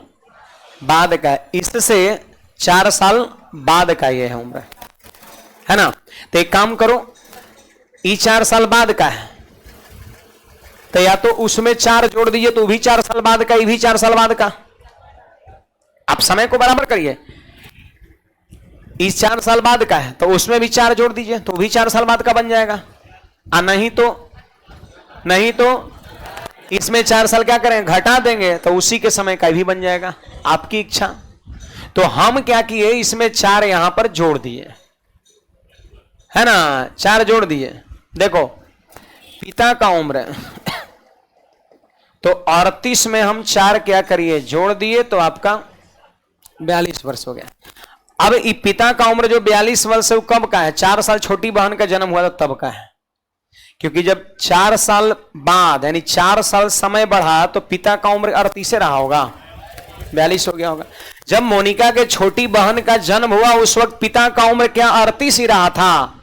बाद का है। इससे 4 साल बाद का ये है उम्र, है ना? तो एक काम करो, ये 4 साल बाद का है तो या तो उसमें 4 जोड़ दीजिए तो भी 4 साल बाद का, ये भी 4 साल बाद का। आप समय को बराबर करिए, इस 4 साल बाद का है तो उसमें भी 4 जोड़ दीजिए तो भी 4 साल बाद का बन जाएगा। नहीं तो इसमें 4 साल क्या करें? घटा देंगे तो उसी के समय का भी बन जाएगा, आपकी इच्छा। तो हम क्या किए, इसमें 4 यहां पर जोड़ दिए, है ना? 4 जोड़ दिए। देखो पिता का उम्र तो 38 में हम 4 क्या करिए? जोड़ दिए तो आपका 42 वर्ष हो गया। अब पिता का उम्र जो 42 वर्ष है वो कब का है? 4 साल छोटी बहन का जन्म हुआ था तब का है, क्योंकि जब 4 साल बाद यानी 4 साल समय बढ़ा तो पिता का उम्र 38 रहा होगा, 42 हो गया होगा। जब मोनिका के छोटी बहन का जन्म हुआ उस वक्त पिता का उम्र क्या 38 ही रहा था?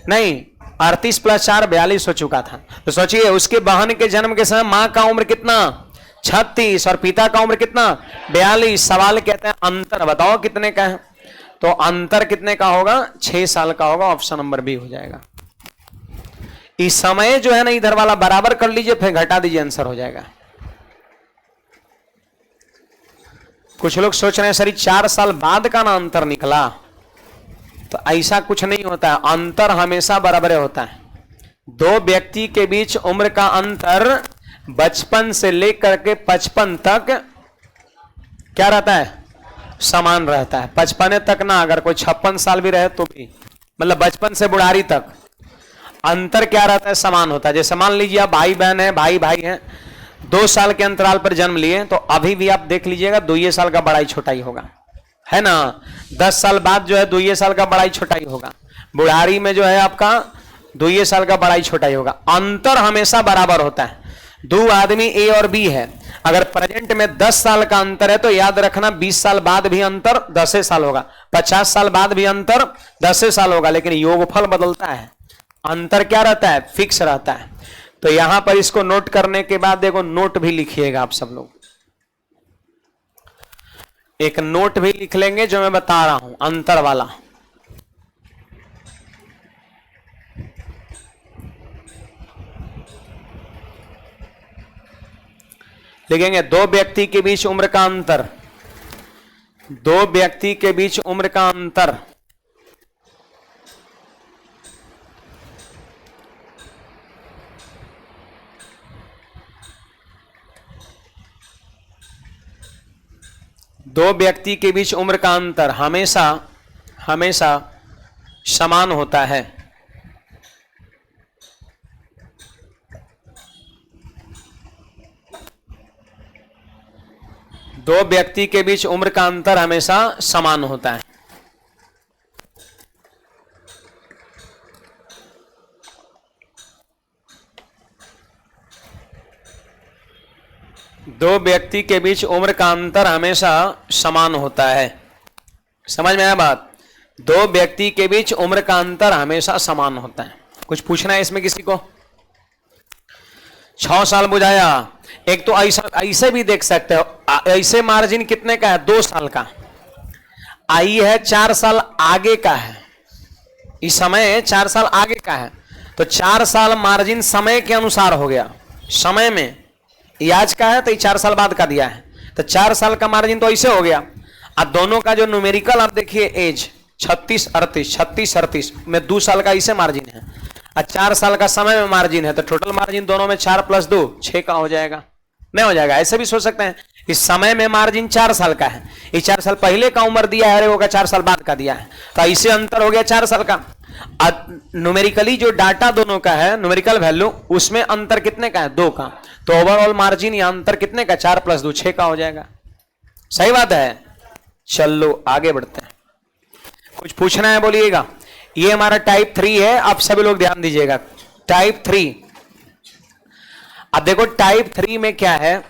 नहीं, 38 + 4 42 हो चुका था। तो सोचिए उसके बहन के जन्म के समय मां का उम्र कितना? 36 और पिता का उम्र कितना? 42। सवाल कहते हैं अंतर बताओ कितने का है? तो अंतर कितने का होगा? 6 साल का होगा। ऑप्शन नंबर बी हो जाएगा। इस समय जो है ना इधर वाला बराबर कर लीजिए, फिर घटा दीजिए, आंसर हो जाएगा। कुछ लोग सोच रहे हैं सर 4 साल बाद का ना अंतर निकला, तो ऐसा कुछ नहीं होता है। अंतर हमेशा बराबर होता है। 2 व्यक्ति के बीच उम्र का अंतर बचपन से लेकर के 55 तक क्या रहता है? समान रहता है। 55 तक ना, अगर कोई 56 साल भी रहे तो भी, मतलब बचपन से बुढ़ारी तक अंतर क्या रहता है? समान होता है। जैसे मान लीजिए आप भाई बहन है, भाई हैं, 2 साल के अंतराल पर जन्म लिए, तो अभी भी आप देख लीजिएगा 2 साल का बड़ाई छोटाई होगा, है ना? 10 साल बाद जो है 2 साल का बड़ाई छोटाई होगा। बुढ़ारी में जो है आपका 2 साल का बड़ाई छोटाई होगा। अंतर हमेशा बराबर होता है। दो आदमी ए और बी है, अगर प्रेजेंट में 10 साल का अंतर है तो याद रखना 20 साल बाद भी अंतर 10 साल होगा, 50 साल बाद भी अंतर 10 साल होगा, लेकिन योगफल बदलता है, अंतर क्या रहता है, फिक्स रहता है। तो यहां पर इसको नोट करने के बाद देखो नोट भी लिखिएगा आप सब लोग, एक नोट भी लिख लेंगे जो मैं बता रहा हूं अंतर वाला। लिखेंगे दो व्यक्ति के बीच उम्र का अंतर, दो व्यक्ति के बीच उम्र का अंतर दो व्यक्ति के बीच उम्र का अंतर हमेशा हमेशा समान होता है। दो व्यक्ति के बीच उम्र का अंतर हमेशा समान होता है। दो व्यक्ति के बीच उम्र का अंतर हमेशा समान होता है। समझ में आया बात? दो व्यक्ति के बीच उम्र का अंतर हमेशा समान होता है। कुछ पूछना है इसमें किसी को? 6 साल बुझाया। एक तो ऐसा ऐसे भी देख सकते हो, ऐसे मार्जिन कितने का है, 2 साल का, आई है 4 साल आगे का है, इस समय 4 साल आगे का है, तो 4 साल मार्जिन समय के अनुसार हो गया। समय में ये आज का है तो ये 4 साल बाद का दिया है, तो 4 साल का मार्जिन तो ऐसे हो गया। अब दोनों का जो न्यूमेरिकल आप देखिए एज 36 38 36 38 में 2 साल का ऐसे मार्जिन है, और 4 साल का समय में मार्जिन है, तो टोटल मार्जिन दोनों में 4 + 2 6 का हो जाएगा। नहीं हो जाएगा? ऐसे भी सोच सकते हैं, इस समय में मार्जिन 4 साल का है, ये 4 साल पहले का उम्र दिया है, वो का 4 साल बाद का दिया है, तो ऐसे अंतर हो गया 4 साल का। न्यूमेरिकली जो डाटा दोनों का है, न्यूमेरिकल वैल्यू, उसमें अंतर कितने का है, 2 का, तो ओवरऑल मार्जिन या अंतर कितने का, 4 + 2 6 का हो जाएगा। सही बात है? चलो आगे बढ़ते हैं। कुछ पूछना है बोलिएगा। ये हमारा टाइप 3 है, आप सभी लोग ध्यान दीजिएगा। टाइप 3, अब देखो टाइप 3 में क्या है,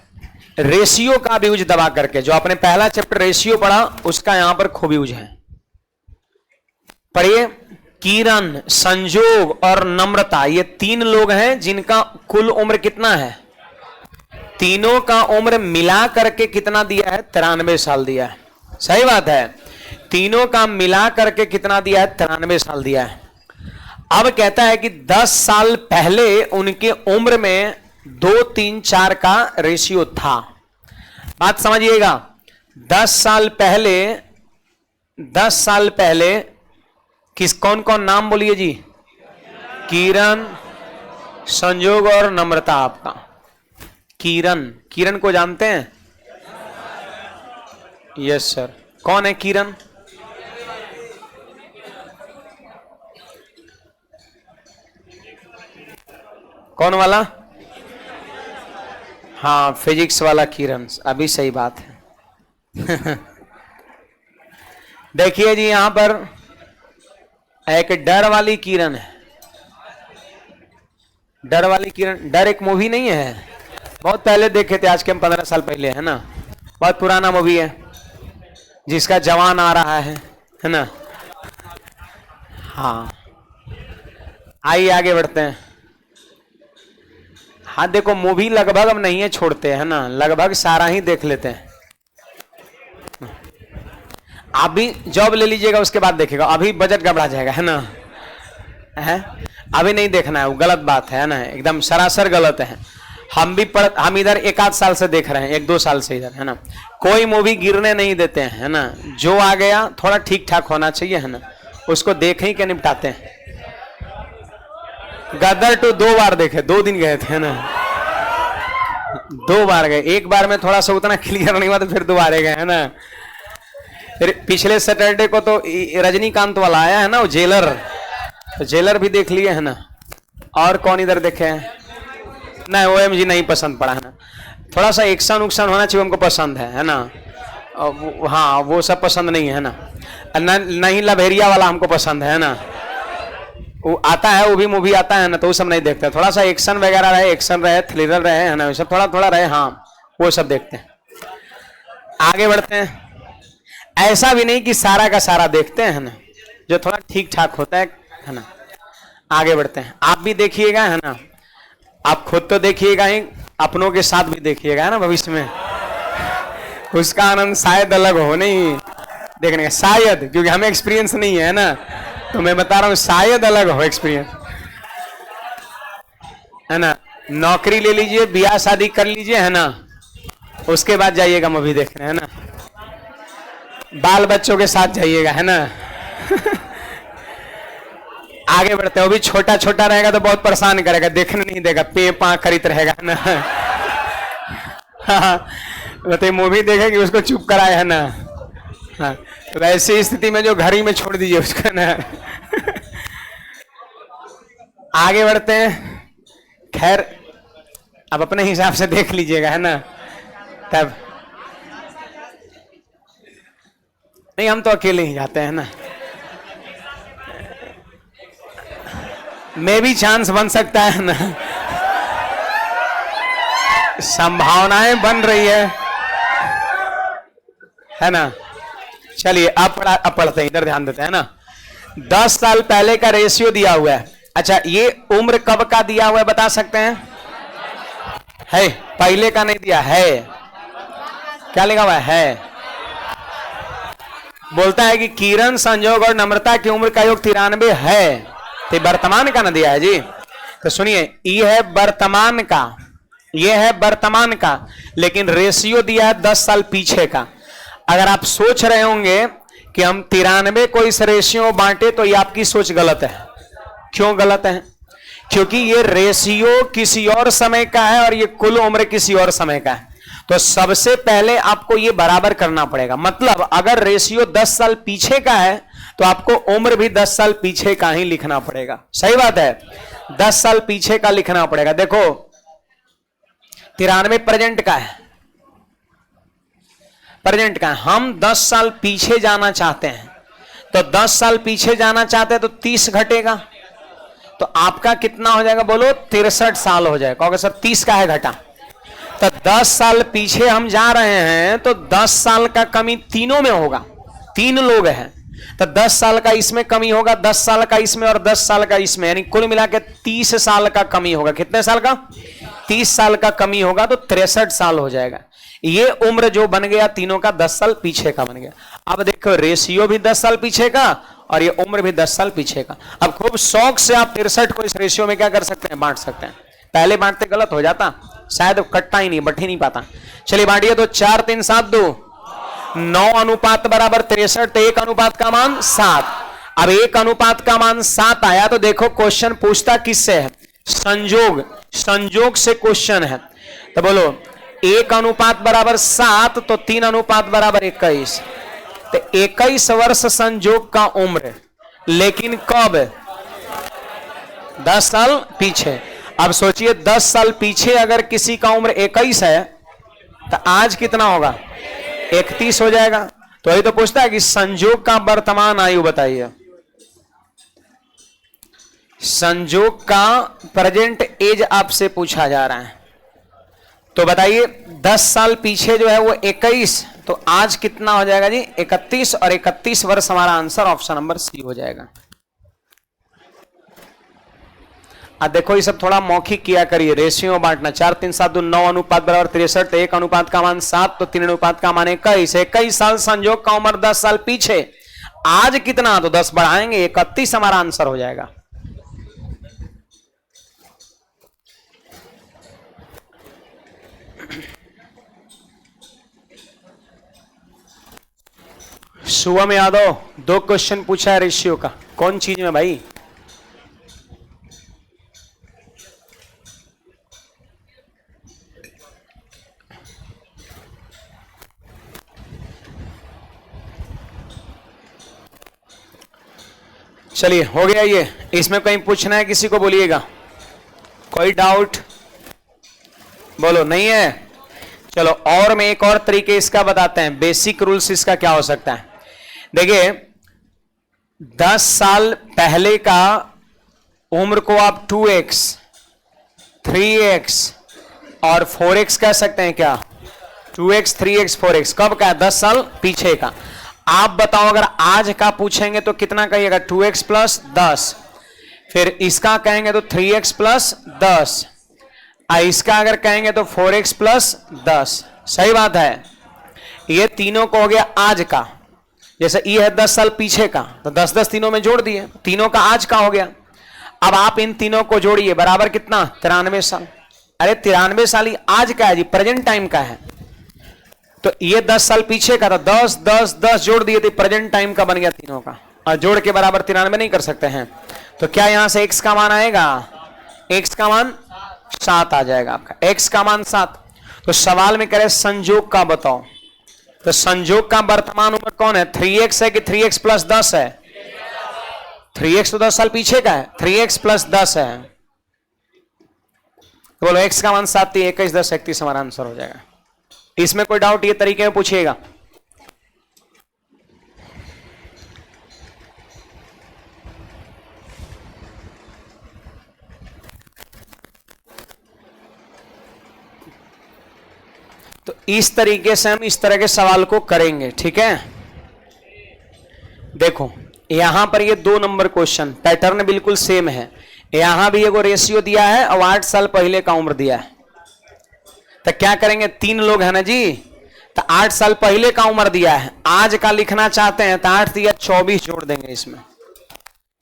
रेशियो का भी यूज दबा करके, जो आपने पहला चैप्टर रेशियो पढ़ा उसका यहां पर खूब यूज है। पढ़िए, किरण, संजोग और नम्रता, ये 3 लोग हैं जिनका कुल उम्र कितना है, तीनों का उम्र मिला करके कितना दिया है, 93 साल दिया है। सही बात है? तीनों का मिला करके कितना दिया है, 93 साल दिया है। अब कहता है कि 10 साल पहले उनके उम्र में 2 3 4 का रेशियो था। बात समझिएगा, 10 साल पहले किस कौन कौन नाम बोलिए जी, किरण, संजोग और नम्रता। आपका किरण को जानते हैं? Yes sir. कौन है किरण? कौन वाला? हाँ, फिजिक्स वाला किरण, अभी सही बात है। देखिए जी, यहां पर एक डर वाली किरण है। डर वाली किरण, डर एक मूवी नहीं है, बहुत पहले देखे थे, आज के हम 15 साल पहले, है ना, बहुत पुराना मूवी है जिसका जवान आ रहा है ना। हाँ, आइए आगे बढ़ते हैं। हाँ देखो, मूवी लगभग हम नहीं है छोड़ते, है ना, लगभग सारा ही देख लेते हैं। आप भी जॉब ले लीजिएगा, उसके बाद देखेगा, अभी बजट गड़बड़ा जाएगा, है ना, है अभी नहीं देखना है, वो गलत बात है ना, एकदम सरासर गलत है। हम इधर 1 आध साल से देख रहे हैं, 1 2 साल से इधर, है ना, कोई मूवी गिरने नहीं देते हैं, है ना, जो आ गया थोड़ा ठीक ठाक होना चाहिए, है ना, उसको देख ही के निपटाते हैं। गदर 2 2 बार देखे, 2 दिन गए थे, है ना, 2 बार गए, एक बार में थोड़ा सा उतना क्लियर नहीं हुआ तो फिर दोबारा गए, है ना। फिर पिछले सैटरडे को तो रजनीकांत वाला आया है ना, वो जेलर, तो जेलर भी देख लिए, है ना। और कौन इधर देखे हैं? नहीं, OMG नहीं पसंद पड़ा, है ना, थोड़ा सा एक्शन उक्शन होना चाहिए, हमको पसंद है ना। हाँ, वो सब पसंद नहीं है ना, नहीं लभेरिया वाला हमको पसंद है ना। वो आता है, वो भी मूवी आता है ना, तो वो सब नहीं देखते। थोड़ा सा एक्शन वगैरह रहे, एक्शन रहे, थ्रिलर रहे, है ना, वो सब थोड़ा थोड़ा रहे, हाँ वो सब देखते हैं। आगे बढ़ते हैं। ऐसा भी नहीं कि सारा का सारा देखते हैं, है ना, जो थोड़ा ठीक ठाक होता है ना। आगे बढ़ते हैं। आप भी देखिएगा, है ना, आप खुद तो देखिएगा ही, अपनों के साथ भी देखिएगा, है ना, भविष्य में उसका आनंद शायद अलग हो नहीं देखने का, शायद, क्योंकि हमें एक्सपीरियंस नहीं है ना, तो मैं बता रहा हूं शायद अलग हो एक्सपीरियंस, है ना। नौकरी ले लीजिए, ब्याह शादी कर लीजिए, है ना, उसके बाद जाइएगा मूवी देखने, है ना, बाल बच्चों के साथ जाइएगा, है ना। आगे बढ़ते हैं। वो भी छोटा छोटा रहेगा तो बहुत परेशान करेगा, देखने नहीं देगा, पे पा करीत रहेगा, है ना। बताइए, मूवी देखेगी उसको चुप कराए, है ना। हाँ, तो ऐसी स्थिति में जो घर ही में छोड़ दीजिए उसका ना। आगे बढ़ते हैं। खैर, अब अपने हिसाब से देख लीजिएगा, है ना। तब नहीं, हम तो अकेले ही जाते हैं ना, में भी चांस बन सकता है ना, संभावनाएं बन रही है ना। चलिए अब पढ़ते हैं, इधर ध्यान देते हैं ना। 10 साल पहले का रेशियो दिया हुआ है। अच्छा, ये उम्र कब का दिया हुआ है बता सकते हैं? है, पहले का नहीं दिया है, क्या लिखा हुआ है? बोलता है कि किरण, संजोग और नम्रता की उम्र का योग 93 है, तो वर्तमान का ना दिया है जी। तो सुनिए, ये है वर्तमान का, ये है वर्तमान का, लेकिन रेशियो दिया है 10 साल पीछे का। अगर आप सोच रहे होंगे कि हम 93 को इस रेशियो बांटे, तो ये आपकी सोच गलत है। क्यों गलत है? क्योंकि ये रेशियो किसी और समय का है और ये कुल उम्र किसी और समय का है। तो सबसे पहले आपको ये बराबर करना पड़ेगा। मतलब अगर रेशियो 10 साल पीछे का है तो आपको उम्र भी 10 साल पीछे का ही लिखना पड़ेगा। सही बात है, 10 साल पीछे का लिखना पड़ेगा। देखो 93 प्रेजेंट का है, प्रेजेंट का है। हम 10 साल पीछे जाना चाहते हैं, तो 10 साल पीछे जाना चाहते हैं तो 30 घटेगा, तो आपका कितना हो जाएगा बोलो? 63 साल हो जाएगा। कहोगे सर 30 का है घटा, तो 10 साल पीछे हम जा रहे हैं, तो 10 साल का कमी तीनों में होगा। 3 लोग हैं, तो 10 साल का इसमें कमी होगा, 10 साल का इसमें और 10 साल का इसमें, यानी कुल मिला के 30 साल का कमी होगा। कितने साल का? 30 साल का कमी होगा, तो 63 साल हो जाएगा। ये उम्र जो बन गया तीनों का 10 साल पीछे का बन गया। अब देखो, रेशियो भी 10 साल पीछे का और ये उम्र भी 10 साल पीछे का। अब खूब शौक से आप 63 को इस रेशियो में क्या कर सकते हैं? बांट सकते हैं। पहले बांटते गलत हो जाता, शायद कटता ही नहीं, बट ही नहीं पाता। चलिए बांटिए, तो 4 3 7 2 9 अनुपात बराबर 63, तो 1 अनुपात का मान 7। अब 1 अनुपात का मान 7 आया, तो देखो क्वेश्चन पूछता किससे है? संजोग, संजोग से क्वेश्चन है। तो बोलो 1 अनुपात बराबर 7, तो 3 अनुपात बराबर 21, तो 21 वर्ष संजोग का उम्र, लेकिन कब? 10 साल पीछे। अब सोचिए 10 साल पीछे अगर किसी का उम्र 21 है, तो आज कितना होगा? 31 हो जाएगा। तो यही तो पूछता है कि संजोग का वर्तमान आयु बताइए। संजोग का प्रेजेंट एज आपसे पूछा जा रहा है, तो बताइए 10 साल पीछे जो है वो 21, तो आज कितना हो जाएगा जी? 31, और 31 वर्ष हमारा आंसर ऑप्शन नंबर सी हो जाएगा। अब देखो ये सब थोड़ा मौखिक किया करिए। रेशियो बांटना, 4 3 7 2 9 अनुपात बराबर 63, तो 1 अनुपात का मान 7, तो 3 अनुपात का मान 21। 21 साल संजोग का उम्र 10 साल पीछे, आज कितना? तो 10 बढ़ाएंगे, 31 हमारा आंसर हो जाएगा। शुभम यादव 2 क्वेश्चन पूछा है रेशियो का। कौन चीज में भाई? चलिए हो गया ये। इसमें कहीं पूछना है किसी को? बोलिएगा, कोई डाउट? बोलो नहीं है। चलो और मैं एक और तरीके इसका बताते हैं, बेसिक रूल्स इसका क्या हो सकता है। देखिए 10 साल पहले का उम्र को आप 2x, 3x और 4x कह सकते हैं क्या? 2x, 3x, 4x कब का है? 10 साल पीछे का। आप बताओ अगर आज का पूछेंगे तो कितना कहिएगा? 2x plus 10। फिर इसका कहेंगे तो 3x प्लस 10। इसका अगर कहेंगे तो 4x प्लस 10। सही बात है। ये तीनों को हो गया आज का। जैसे ये है 10 साल पीछे का, तो 10-10 तीनों में जोड़ दिए, तीनों का आज का हो गया। अब आप इन तीनों को जोड़िए, बराबर कितना? 93 साल। अरे 93 साल ही आज का है जी, प्रेजेंट टाइम का है। तो ये 10 साल पीछे का था, 10 10 10 जोड़ दिए थे, प्रेजेंट टाइम का बन गया तीनों का। और जोड़ के बराबर 93 नहीं कर सकते हैं, तो क्या यहां से x का मान आएगा? x का मान 7 आ जाएगा आपका, x का मान 7। तो सवाल में कह रहे संयोग का बताओ, तो संयोग का वर्तमान उम्र कौन है? 3x है कि 3x प्लस 10 है? 3x तो 10 साल पीछे का है, 3x प्लस 10 है। तो बोलो x का मान 7, 21 10 31 हमारा आंसर हो जाएगा। इसमें कोई डाउट ये तरीके में पूछिएगा। तो इस तरीके से हम इस तरह के सवाल को करेंगे, ठीक है। देखो यहां पर ये 2 नंबर क्वेश्चन पैटर्न बिल्कुल सेम है। यहां भी एगो रेशियो दिया है और 8 साल पहले का उम्र दिया है। तो क्या करेंगे? 3 लोग है ना जी, तो 8 साल पहले का उम्र दिया है, आज का लिखना चाहते हैं तो 8 दिया 24 जोड़ देंगे, इसमें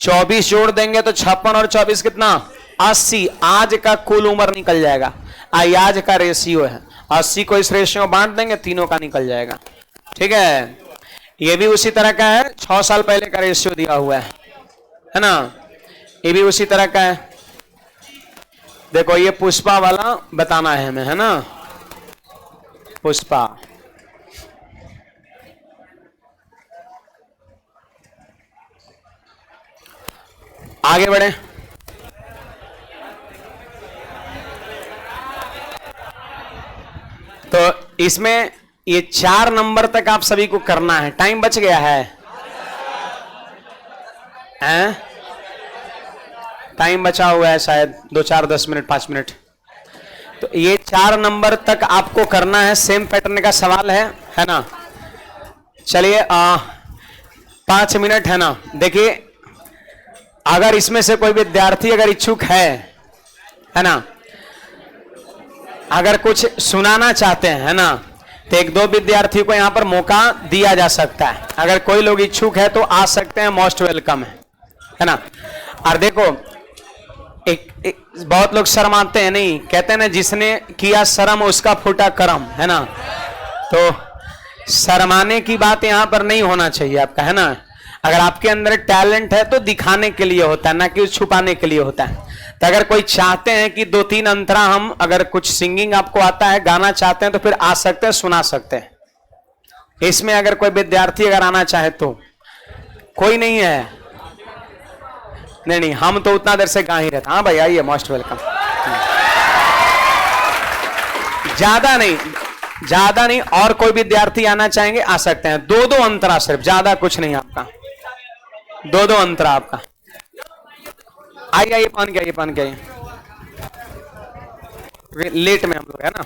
24 जोड़ देंगे तो 56 और 24 कितना? 80। आज का कुल उम्र निकल जाएगा। आज का रेशियो है, 80 को इस रेशियो में बांट देंगे, तीनों का निकल जाएगा, ठीक है। ये भी उसी तरह का है, 6 साल पहले का रेशियो दिया हुआ है ना। ये भी उसी तरह का है। देखो ये पुष्पा वाला बताना है हमें, है ना। पुष्पा, आगे बढ़े। तो इसमें ये 4 नंबर तक आप सभी को करना है। टाइम बच गया है, हैं? टाइम बचा हुआ है शायद 2 4 10 मिनट 5 मिनट। तो ये 4 नंबर तक आपको करना है। सेम पैटर्न का सवाल है ना। चलिए 5 मिनट है ना। देखिए अगर इसमें से कोई विद्यार्थी अगर इच्छुक है ना, अगर कुछ सुनाना चाहते हैं, है ना, तो 1-2 विद्यार्थियों को यहां पर मौका दिया जा सकता है। अगर कोई लोग इच्छुक है तो आ सकते हैं, मोस्ट वेलकम है ना। और देखो एक बहुत लोग शर्माते हैं, नहीं कहते हैं ना, जिसने किया शर्म उसका फूटा करम, है ना। तो शर्माने की बात यहां पर नहीं होना चाहिए आपका, है ना। अगर आपके अंदर टैलेंट है तो दिखाने के लिए होता है, ना कि छुपाने के लिए होता है। तो अगर कोई चाहते हैं कि 2-3 अंतरा हम, अगर कुछ सिंगिंग आपको आता है, गाना चाहते हैं, तो फिर आ सकते हैं, सुना सकते हैं। इसमें अगर कोई विद्यार्थी अगर आना चाहे तो कोई नहीं है। नहीं, हम तो उतना देर से गा ही रहता। हाँ भाई आइए, मोस्ट वेलकम। ज्यादा नहीं, और कोई विद्यार्थी आना चाहेंगे आ सकते हैं। 2-2 अंतरा सिर्फ, ज्यादा कुछ नहीं आपका, 2-2 अंतरा आपका। आइए पान के आइए, लेट में हम लोग, है ना।